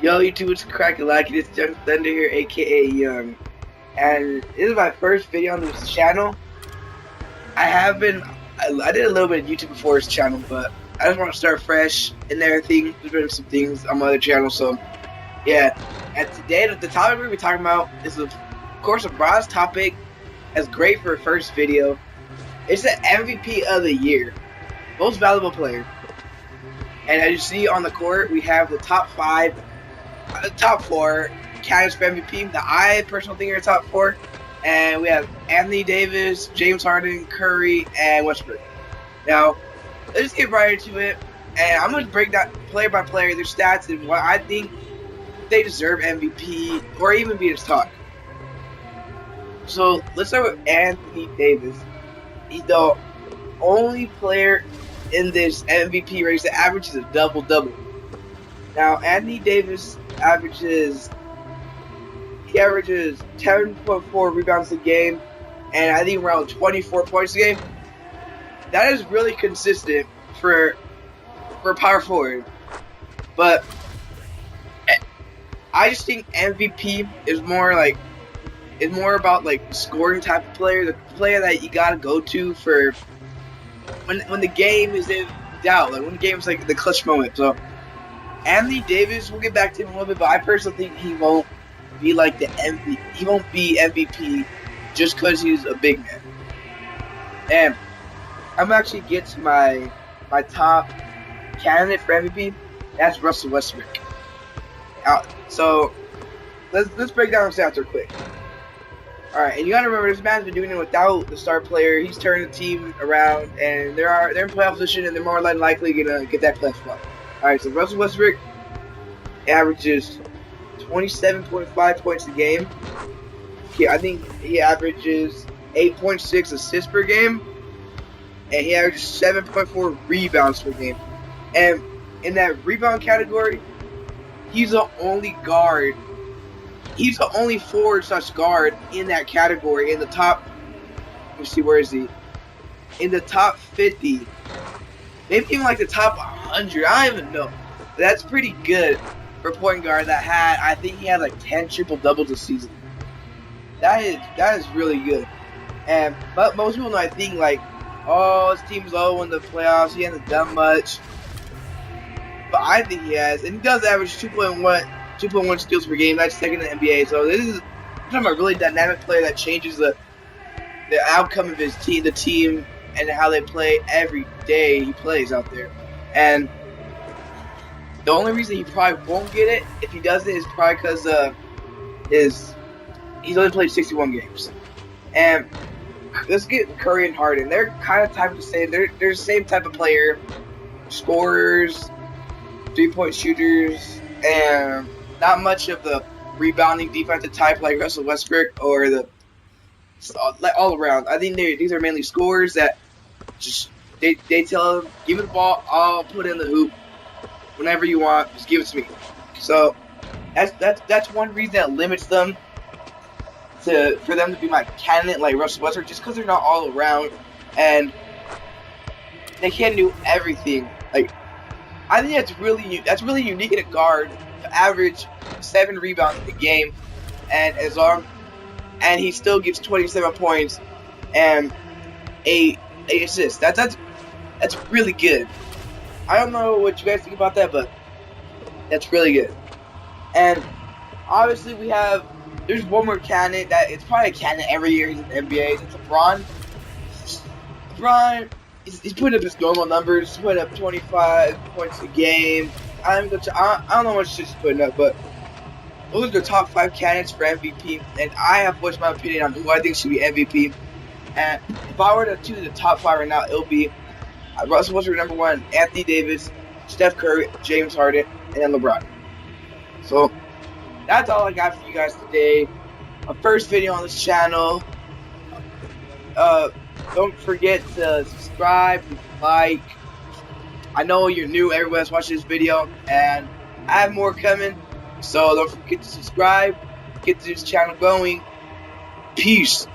Yo, YouTube, it's cracking like it. It's Young Thunder here, aka Young, and this is my first video on this channel. I did a little bit of YouTube before this channel, but I just want to start fresh and everything. There's been some things on my other channel, so yeah. And today, the topic we're gonna be talking about is, of course, a broad topic. That's great for a first video. It's the MVP of the year, most valuable player. And as you see on the court, we have the top four candidates for MVP that I personally think are top four. And we have Anthony Davis, James Harden, Curry, and Westbrook. Now, let's just get right into it. And I'm going to break down player by player their stats and why I think they deserve MVP or even be this talk. So let's start with Anthony Davis. He's the only player in this MVP race that averages a double-double. Now, Anthony Davis averages 10.4 rebounds a game, and I think around 24 points a game. That is really consistent for power forward. But I just think MVP is more about like scoring type of player, the player that you gotta go to for when the game is in doubt, like when the game is like the clutch moment. So Anthony Davis, we'll get back to him a little bit, but I personally think he won't be like the MVP. He won't be MVP just because he's a big man. And I'm actually get to my top candidate for MVP. That's Russell Westbrook. So let's break down his stats real quick. Alright, and you gotta remember, this man's been doing it without the star player. He's turning the team around, and they're in playoff position, and they're more than likely gonna get that playoff spot. Alright, so Russell Westbrook averages 27.5 points a game. I think he averages 8.6 assists per game, and he averages 7.4 rebounds per game. And in that rebound category, he's the only guard. He's the only forward/guard in that category. In the top, let me see, where is he? In the top 50, maybe even like the top 100. I don't even know. That's pretty good for a point guard that had, I think he had like 10 triple doubles a season. That is really good. But most people know, I think, like, oh, his team's low in the playoffs, he hasn't done much. But I think he has, and he does average 2.1 steals per game. That's second in the NBA. So this is a really dynamic player that changes the outcome of his team, the team, and how they play every day he plays out there. And the only reason he probably won't get it, if he doesn't, is probably because he's only played 61 games. And let's get Curry and Harden. They're kind of type the same. They're the same type of player, scorers, 3-point shooters, and not much of the rebounding defensive type like Russell Westbrook or like all around. I think these are mainly scorers that just they tell them, give me the ball, I'll put it in the hoop whenever you want, just give it to me. So that's one reason that limits them for them to be my candidate like Russell Westbrook, just because they're not all around and they can't do everything. Like, I think that's really unique in a guard to average 7 rebounds a game, and he still gets 27 points and 8 assists. That's really good. I don't know what you guys think about that, but that's really good. And obviously there's one more candidate that it's probably a candidate every year in the NBA. It's LeBron. LeBron, he's putting up his normal numbers. He's putting up 25 points a game. I don't know how much he's putting up, but those are the top 5 candidates for MVP. And I have voiced my opinion on who I think should be MVP. And if I were to choose the top 5 right now, it'll be Russell Westbrook number 1, Anthony Davis, Steph Curry, James Harden, and then LeBron. So that's all I got for you guys today. My first video on this channel. Don't forget to subscribe, like. I know you're new, everyone's watching this video, and I have more coming. So don't forget to subscribe, get this channel going. Peace.